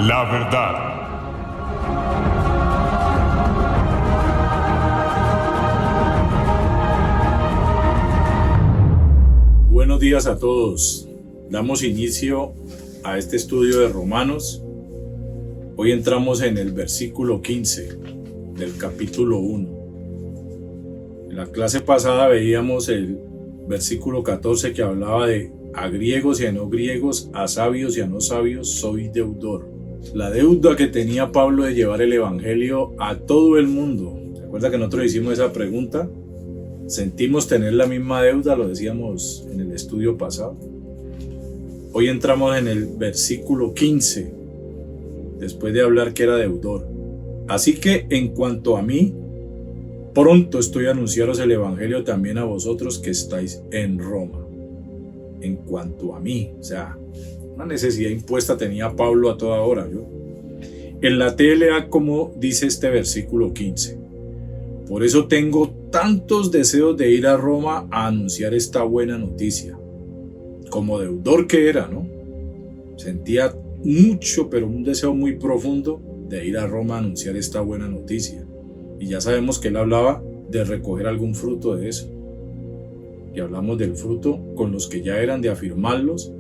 la verdad. Buenos días a todos. Damos inicio a este estudio de Romanos. Hoy entramos en el versículo 15 del capítulo 1. En la clase pasada veíamos el versículo 14 que hablaba de a griegos y a no griegos, a sabios y a no sabios, soy deudor. La deuda que tenía Pablo de llevar el evangelio a todo el mundo. ¿Recuerda que nosotros hicimos esa pregunta? ¿Sentimos tener la misma deuda? Lo decíamos en el estudio pasado. Hoy entramos en el versículo 15, después de hablar que era deudor. Así que en cuanto a mí, pronto estoy a anunciaros el evangelio también a vosotros que estáis en Roma. En cuanto a mí, o sea, una necesidad impuesta tenía Pablo a toda hora. En la TLA, como dice este versículo 15, por eso tengo tantos deseos de ir a Roma a anunciar esta buena noticia. Como deudor que era, ¿no? Sentía mucho, pero un deseo muy profundo de ir a Roma a anunciar esta buena noticia. Y ya sabemos que él hablaba de recoger algún fruto de eso. Y hablamos del fruto con los que ya eran, de afirmarlos,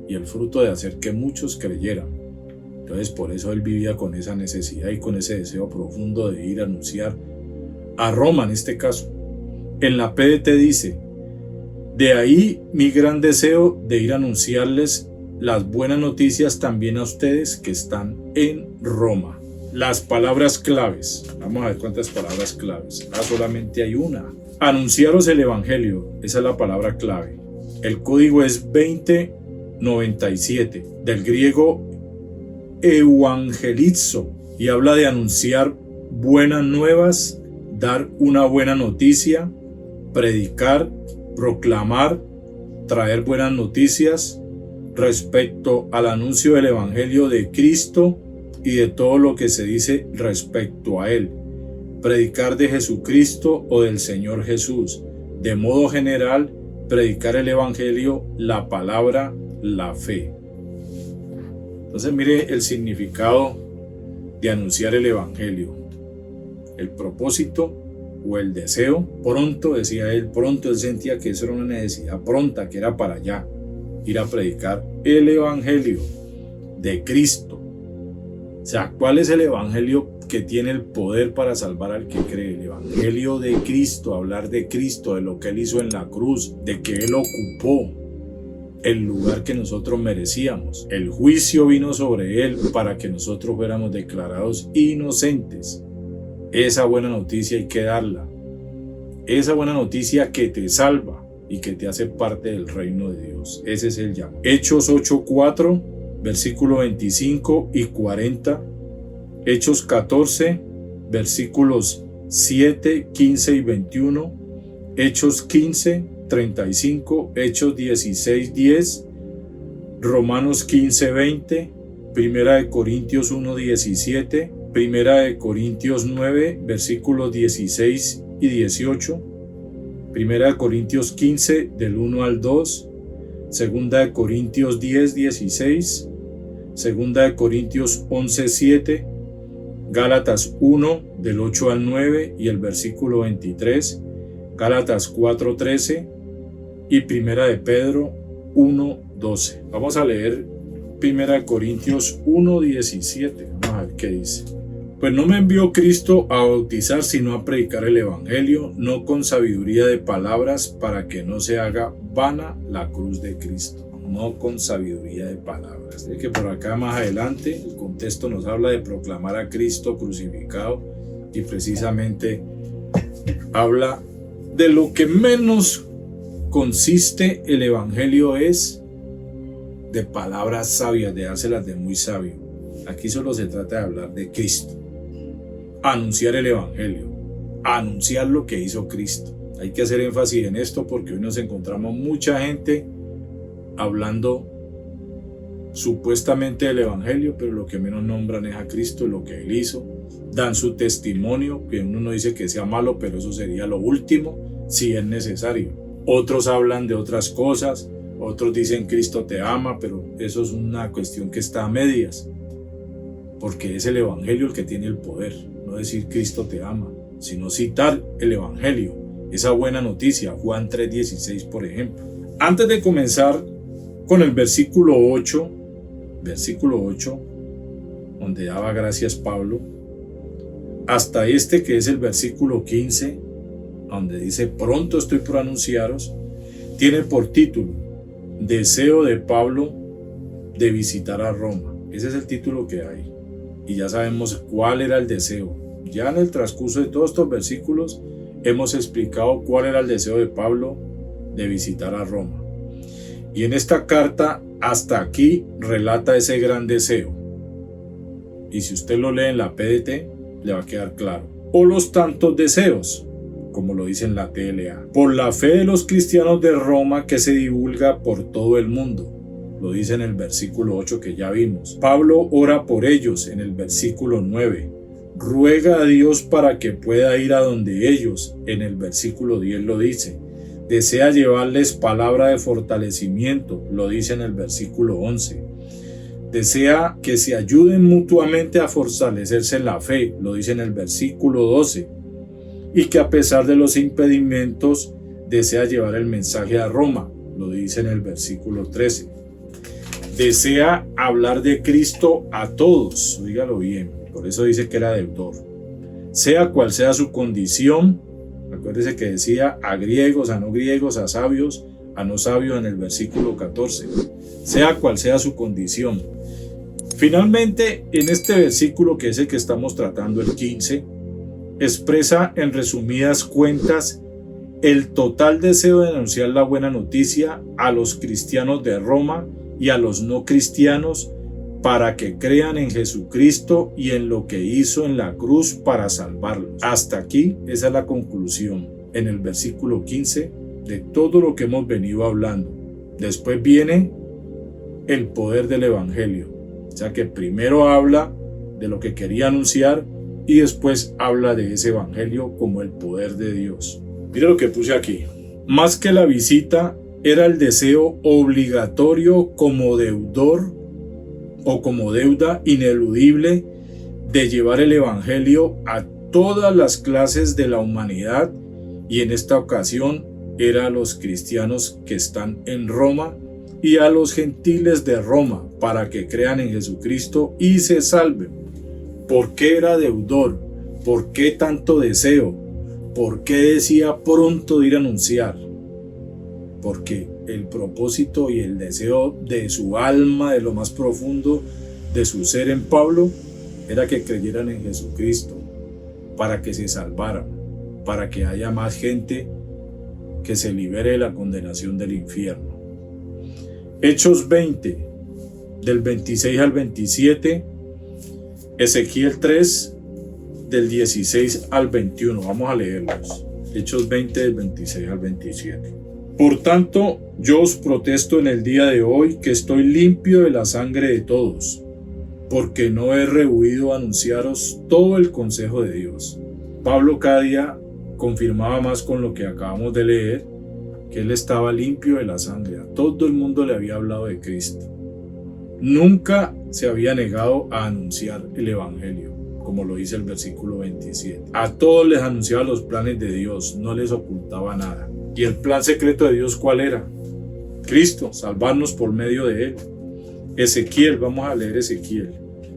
y el fruto de hacer que muchos creyeran. Entonces por eso él vivía con esa necesidad y con ese deseo profundo de ir a anunciar a Roma en este caso. En la PDT dice, de ahí mi gran deseo de ir a anunciarles las buenas noticias también a ustedes que están en Roma. Las palabras claves, vamos a ver cuántas palabras claves. Solamente hay una. Anunciaros el evangelio, esa es la palabra clave. El código es 2097, del griego evangelizo, y habla de anunciar buenas nuevas, dar una buena noticia, predicar, proclamar, traer buenas noticias respecto al anuncio del evangelio de Cristo y de todo lo que se dice respecto a él. Predicar de Jesucristo o del Señor Jesús. De modo general, predicar el evangelio, la palabra, la fe. Entonces mire el significado de anunciar el evangelio. El propósito o el deseo, pronto, decía él, pronto él sentía que eso era una necesidad pronta, que era para allá, ir a predicar el evangelio de Cristo. O sea, ¿cuál es el evangelio que tiene el poder para salvar al que cree? El evangelio de Cristo, hablar de Cristo, de lo que él hizo en la cruz, de que él ocupó el lugar que nosotros merecíamos. El juicio vino sobre él para que nosotros fuéramos declarados inocentes. Esa buena noticia hay que darla. Esa buena noticia que te salva y que te hace parte del reino de Dios. Ese es el llamado. Hechos 8:4, versículo 25 y 40. Hechos 14, versículos 7, 15 y 21. Hechos 15, 35. Hechos 16, 10. Romanos 15, 20. Primera de Corintios 1, 17. Primera de Corintios 9, versículos 16 y 18. Primera de Corintios 15, del 1 al 2. Segunda de Corintios 10, 16. Segunda de Corintios 11, 7. Gálatas 1, del 8 al 9 y el versículo 23. Gálatas 4, 13. Y Primera de Pedro 1, 12. Vamos a leer Primera de Corintios 1, 17. Vamos a ver qué dice. Pues no me envió Cristo a bautizar, sino a predicar el evangelio, no con sabiduría de palabras, para que no se haga vana la cruz de Cristo. No con sabiduría de palabras. Es que por acá más adelante el contexto nos habla de proclamar a Cristo crucificado y precisamente habla de lo que menos consiste el evangelio, es de palabras sabias, de dárselas de muy sabio. Aquí solo se trata de hablar de Cristo. Anunciar el evangelio, anunciar lo que hizo Cristo. Hay que hacer énfasis en esto porque hoy nos encontramos mucha gente hablando supuestamente del evangelio, pero lo que menos nombran es a Cristo, lo que él hizo. Dan su testimonio, que uno no dice que sea malo, pero eso sería lo último si es necesario. Otros hablan de otras cosas, otros dicen Cristo te ama, pero eso es una cuestión que está a medias. porque es el Evangelio el que tiene el poder, no decir Cristo te ama, sino citar el Evangelio, esa buena noticia, Juan 3:16 por ejemplo. Antes de comenzar con el versículo 8, donde daba gracias Pablo, hasta este que es el versículo 15, donde dice pronto estoy por anunciaros, tiene por título deseo de Pablo de visitar a Roma. Ese es el título que hay y ya sabemos cuál era el deseo. Ya en el transcurso de todos estos versículos hemos explicado cuál era el deseo de Pablo de visitar a Roma, y en esta carta hasta aquí relata ese gran deseo, y si usted lo lee en la PDT le va a quedar claro. O los tantos deseos, como lo dice en la TLA, por la fe de los cristianos de Roma que se divulga por todo el mundo. Lo dice en el versículo 8 que ya vimos. Pablo ora por ellos en el versículo 9. Ruega a Dios para que pueda ir a donde ellos, en el versículo 10 lo dice. Desea llevarles palabra de fortalecimiento, lo dice en el versículo 11. Desea que se ayuden mutuamente a fortalecerse en la fe, lo dice en el versículo 12. Y que a pesar de los impedimentos, desea llevar el mensaje a Roma, lo dice en el versículo 13. Desea hablar de Cristo a todos, dígalo bien, por eso dice que era deudor. Sea cual sea su condición, acuérdese que decía a griegos, a no griegos, a sabios, a no sabios en el versículo 14. Sea cual sea su condición. Finalmente, en este versículo que es el que estamos tratando, el 15, expresa en resumidas cuentas el total deseo de anunciar la buena noticia a los cristianos de Roma y a los no cristianos para que crean en Jesucristo y en lo que hizo en la cruz para salvarlos. Hasta aquí, esa es la conclusión en el versículo 15 de todo lo que hemos venido hablando. Después viene el poder del Evangelio. O sea que primero habla de lo que quería anunciar y después habla de ese Evangelio como el poder de Dios. Mira lo que puse aquí. Más que la visita, era el deseo obligatorio como deudor o como deuda ineludible de llevar el Evangelio a todas las clases de la humanidad, y en esta ocasión era a los cristianos que están en Roma y a los gentiles de Roma para que crean en Jesucristo y se salven. ¿Por qué era deudor? ¿Por qué tanto deseo? ¿Por qué decía pronto de ir a anunciar? Porque el propósito y el deseo de su alma, de lo más profundo de su ser en Pablo, era que creyeran en Jesucristo, para que se salvaran, para que haya más gente que se libere de la condenación del infierno. Hechos 20, del 26 al 27, Ezequiel 3, del 16 al 21. Vamos a leerlos. Hechos 20, del 26 al 27. Por tanto, yo os protesto en el día de hoy que estoy limpio de la sangre de todos, porque no he rehuido anunciaros todo el consejo de Dios. Pablo cada día confirmaba más con lo que acabamos de leer, que él estaba limpio de la sangre. A todo el mundo le había hablado de Cristo. Nunca se había negado a anunciar el Evangelio, como lo dice el versículo 27. A todos les anunciaba los planes de Dios, no les ocultaba nada. ¿Y el plan secreto de Dios cuál era? Cristo, salvarnos por medio de Él. Ezequiel, vamos a leer Ezequiel,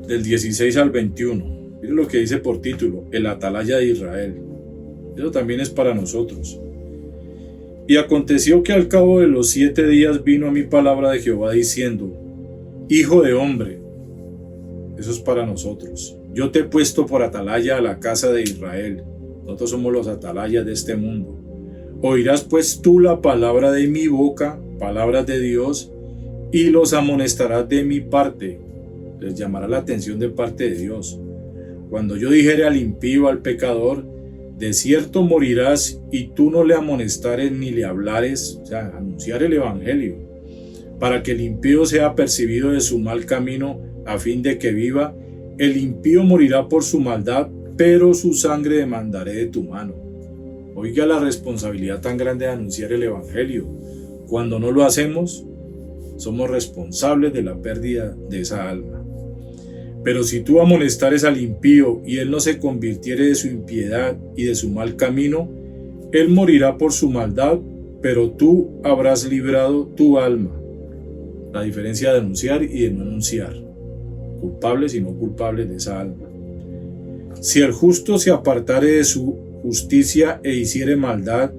del 16 al 21. Miren lo que dice por título, el atalaya de Israel. Eso también es para nosotros. Y aconteció que al cabo de los 7 días vino a mí palabra de Jehová diciendo, Hijo de hombre, eso es para nosotros. Yo te he puesto por atalaya a la casa de Israel. Nosotros somos los atalayas de este mundo. Oirás pues tú la palabra de mi boca, palabras de Dios, y los amonestarás de mi parte. Les llamará la atención de parte de Dios. Cuando yo dijere al impío, al pecador, de cierto morirás, y tú no le amonestares ni le hablares, o sea, anunciar el Evangelio, para que el impío sea percibido de su mal camino, a fin de que viva. El impío morirá por su maldad, pero su sangre demandaré de tu mano. Oiga la responsabilidad tan grande de anunciar el Evangelio. Cuando no lo hacemos, somos responsables de la pérdida de esa alma. Pero si tú amonestares al impío y él no se convirtiere de su impiedad y de su mal camino, él morirá por su maldad, pero tú habrás librado tu alma. La diferencia de anunciar y de no anunciar. Culpables y no culpables de esa alma. Si el justo se apartare de su justicia e hiciere maldad,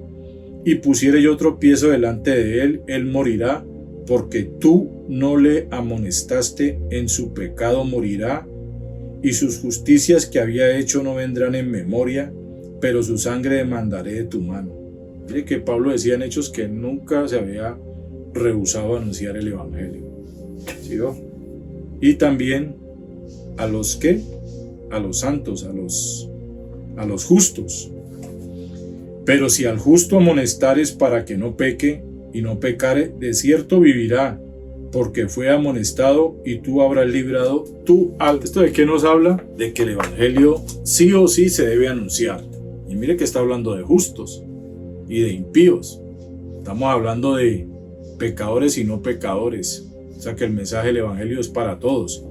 y pusiere yo tropiezo delante de él, él morirá, porque tú no le amonestaste, en su pecado morirá, y sus justicias que había hecho no vendrán en memoria, pero su sangre demandaré de tu mano. Mire que Pablo decía en Hechos que nunca se había rehusado a anunciar el evangelio. ¿Sí, no? Y también a los que, a los santos, a los justos. Pero si al justo amonestares para que no peque y no pecare, de cierto vivirá, porque fue amonestado y tú habrás librado tu alma. ¿Esto de qué nos habla? De que el evangelio sí o sí se debe anunciar. Y mire que está hablando de justos y de impíos. Estamos hablando de pecadores y no pecadores. O sea que el mensaje del evangelio es para todos.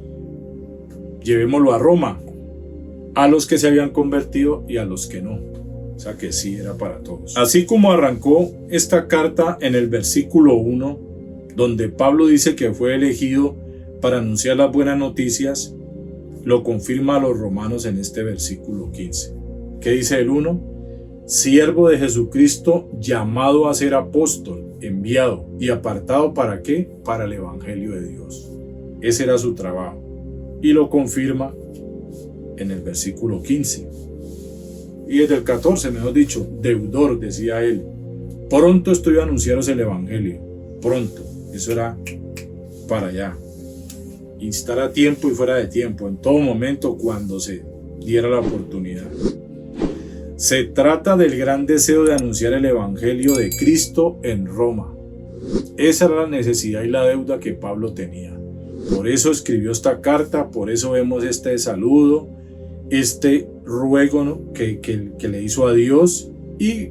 Llevémoslo a Roma, a los que se habían convertido y a los que no. O sea que sí era para todos. Así como arrancó esta carta en el versículo 1, donde Pablo dice que fue elegido para anunciar las buenas noticias, lo confirma a los romanos en este versículo 15. ¿Qué dice el 1? Siervo de Jesucristo, llamado a ser apóstol, enviado y apartado ¿para qué? Para el evangelio de Dios. Ese era su trabajo. Y lo confirma en el versículo 15. Y desde el 14, mejor dicho, deudor, decía él. Pronto estoy a anunciaros el evangelio. Pronto. Eso era para allá. Instar a tiempo y fuera de tiempo, en todo momento cuando se diera la oportunidad. Se trata del gran deseo de anunciar el evangelio de Cristo en Roma. Esa era la necesidad y la deuda que Pablo tenía. Por eso escribió esta carta, por eso vemos este saludo, este ruego, ¿no? que le hizo a Dios y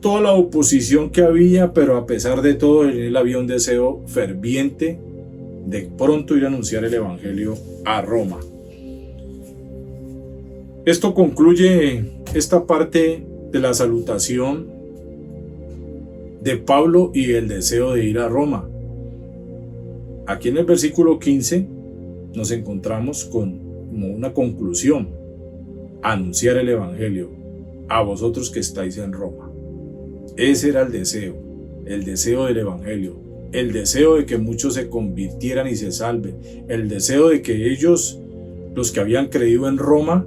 toda la oposición que había, pero a pesar de todo, en él había un deseo ferviente de pronto ir a anunciar el evangelio a Roma. Esto concluye esta parte de la salutación de Pablo y el deseo de ir a Roma. Aquí en el versículo 15 nos encontramos con una conclusión: anunciar el evangelio a vosotros que estáis en Roma. Ese era el deseo del evangelio, el deseo de que muchos se convirtieran y se salven, el deseo de que ellos, los que habían creído en Roma,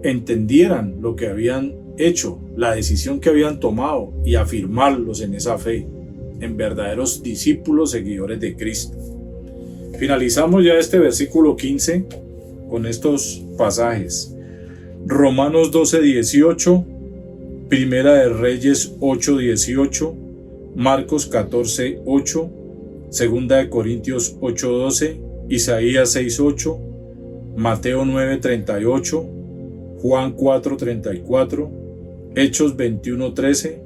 entendieran lo que habían hecho, la decisión que habían tomado y afirmarlos en esa fe, en verdaderos discípulos seguidores de Cristo. Finalizamos ya este versículo 15 con estos pasajes. Romanos 12:18, Primera de Reyes 8:18, Marcos 14:8, Segunda de Corintios 8:12, Isaías 6:8, Mateo 9:38, Juan 4:34, Hechos 21:13,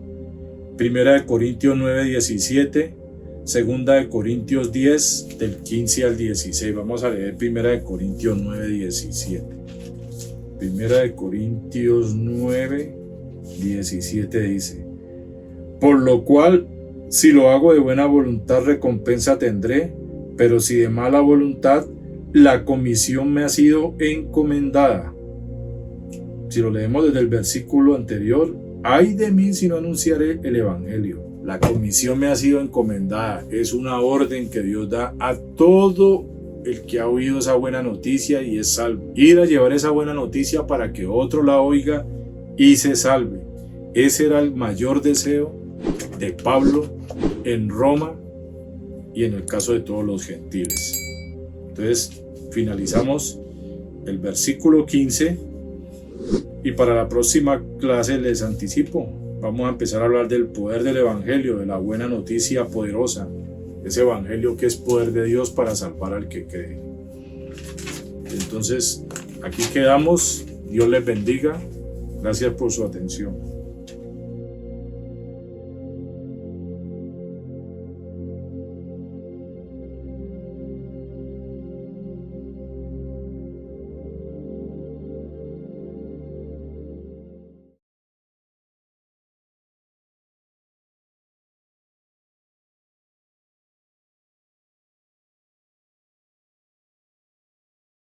Primera de Corintios 9:17, Segunda de Corintios 10, del 15 al 16. Vamos a leer Primera de Corintios 9:17. Primera de Corintios 9:17 dice: por lo cual, si lo hago de buena voluntad, recompensa tendré, pero si de mala voluntad, la comisión me ha sido encomendada. Si lo leemos desde el versículo anterior: ay de mí si no anunciaré el evangelio. La comisión me ha sido encomendada. Es una orden que Dios da a todo el que ha oído esa buena noticia y es salvo. Ir a llevar esa buena noticia para que otro la oiga y se salve. Ese era el mayor deseo de Pablo en Roma y en el caso de todos los gentiles. Entonces finalizamos el versículo 15 y para la próxima clase les anticipo, vamos a empezar a hablar del poder del evangelio, de la buena noticia poderosa, ese evangelio que es poder de Dios para salvar al que cree. Entonces aquí quedamos. Dios les bendiga. Gracias por su atención.